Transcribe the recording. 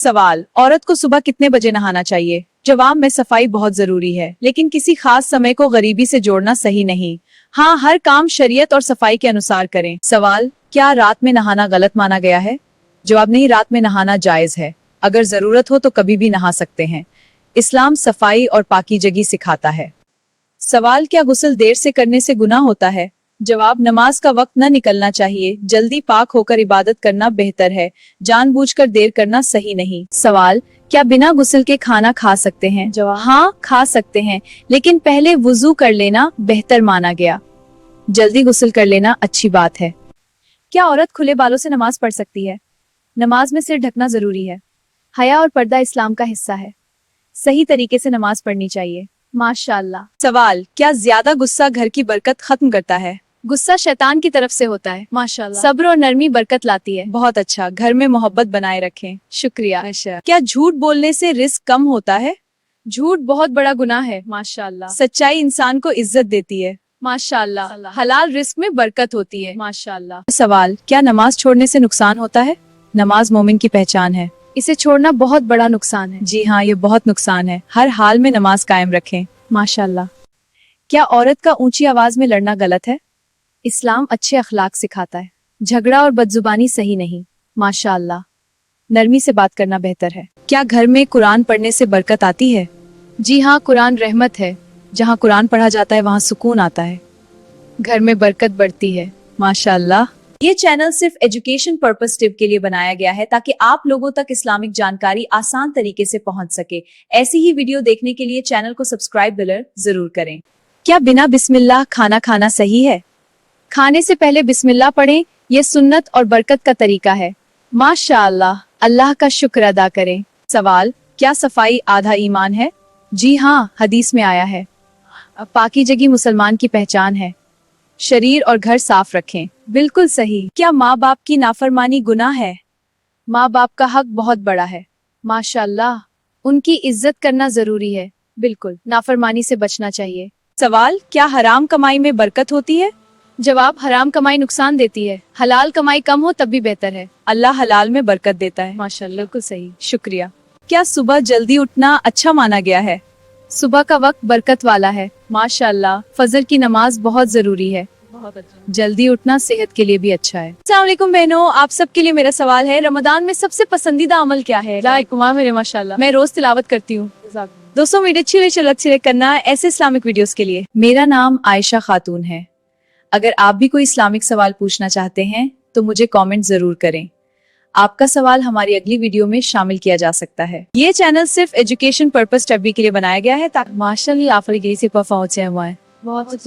सवाल, औरत को सुबह कितने बजे नहाना चाहिए? जवाब में सफाई बहुत जरूरी है, लेकिन किसी खास समय को गरीबी से जोड़ना सही नहीं। हाँ, हर काम शरीयत और सफाई के अनुसार करें। सवाल, क्या रात में नहाना गलत माना गया है? जवाब नहीं, रात में नहाना जायज है। अगर जरूरत हो तो कभी भी नहा सकते हैं। इस्लाम सफाई और पाकीज़गी सिखाता है। सवाल, क्या गुस्ल देर से करने से गुनाह होता है? जवाब, नमाज का वक्त न निकलना चाहिए। जल्दी पाक होकर इबादत करना बेहतर है। जानबूझकर देर करना सही नहीं। सवाल, क्या बिना गुस्ल के खाना खा सकते हैं? जवाब, हाँ खा सकते हैं, लेकिन पहले वुजू कर लेना बेहतर माना गया। जल्दी गुस्ल कर लेना अच्छी बात है। क्या औरत खुले बालों से नमाज पढ़ सकती है? नमाज में सिर ढकना जरूरी है। हया और पर्दा इस्लाम का हिस्सा है। सही तरीके से नमाज पढ़नी चाहिए। माशाअल्लाह। सवाल, क्या ज्यादा गुस्सा घर की बरकत खत्म करता है? गुस्सा शैतान की तरफ से होता है। माशाअल्लाह। सब्र और नरमी बरकत लाती है। बहुत अच्छा, घर में मोहब्बत बनाए रखें। शुक्रिया। क्या झूठ बोलने से रिस्क कम होता है? झूठ बहुत बड़ा गुनाह है। माशाअल्लाह। सच्चाई इंसान को इज्जत देती है। माशाअल्लाह। हलाल रिस्क में बरकत होती है। माशाअल्लाह। सवाल, क्या नमाज छोड़ने से नुकसान होता है? नमाज मोमिन की पहचान है। इसे छोड़ना बहुत बड़ा नुकसान है। जी हाँ, ये बहुत नुकसान है। हर हाल में नमाज कायम रखें। माशाअल्लाह। क्या औरत का ऊंची आवाज में लड़ना गलत है? इस्लाम अच्छे अखलाक सिखाता है। झगड़ा और बदजुबानी सही नहीं। माशाअल्लाह। नरमी से बात करना बेहतर है। क्या घर में कुरान पढ़ने से बरकत आती है? जी हाँ, कुरान रहमत है। जहाँ कुरान पढ़ा जाता है वहाँ सुकून आता है। घर में बरकत बढ़ती है। माशाअल्लाह। ये चैनल सिर्फ एजुकेशन पर्पस टिप के लिए बनाया गया है, ताकि आप लोगों तक इस्लामिक जानकारी आसान तरीके से पहुंच सके। ऐसी ही वीडियो देखने के लिए चैनल को सब्सक्राइब जरूर करें। क्या बिना बिस्मिल्लाह खाना खाना सही है? खाने से पहले बिस्मिल्लाह पढ़ें। ये सुन्नत और बरकत का तरीका है। माशाअल्लाह। अल्लाह का शुक्र अदा करें। सवाल, क्या सफाई आधा ईमान है? जी हाँ, हदीस में आया है। पाकीज़गी मुसलमान की पहचान है। शरीर और घर साफ रखें। बिल्कुल सही। क्या माँ बाप की नाफरमानी गुनाह है? माँ बाप का हक बहुत बड़ा है। माशाअल्लाह। उनकी इज्जत करना जरूरी है। बिल्कुल, नाफरमानी से बचना चाहिए। सवाल, क्या हराम कमाई में बरकत होती है? जवाब, हराम कमाई नुकसान देती है। हलाल कमाई कम हो तब भी बेहतर है। अल्लाह हलाल में बरकत देता है। माशाअल्लाह। बिल्कुल सही, शुक्रिया। क्या सुबह जल्दी उठना अच्छा माना गया है? सुबह का वक्त बरकत वाला है। माशाअल्लाह। फजर की नमाज बहुत जरूरी है। बहुत अच्छा। जल्दी उठना सेहत के लिए भी अच्छा है। अस्सलाम वालेकुम बहनों, आप सबके लिए मेरा सवाल है, रमजान में सबसे पसंदीदा अमल क्या है? मेरे माशाअल्लाह, मैं रोज तिलावत करती हूँ। दोस्तों, वीडियो अच्छी करना ऐसे इस्लामिक वीडियोस के लिए। मेरा नाम आयशा खातून है। अगर आप भी कोई इस्लामिक सवाल पूछना चाहते हैं तो मुझे कमेंट जरूर करें। आपका सवाल हमारी अगली वीडियो में शामिल किया जा सकता है। ये चैनल सिर्फ एजुकेशन पर्पस टिप के लिए बनाया गया है, ताकि माशाअल्लाह आप से बहुत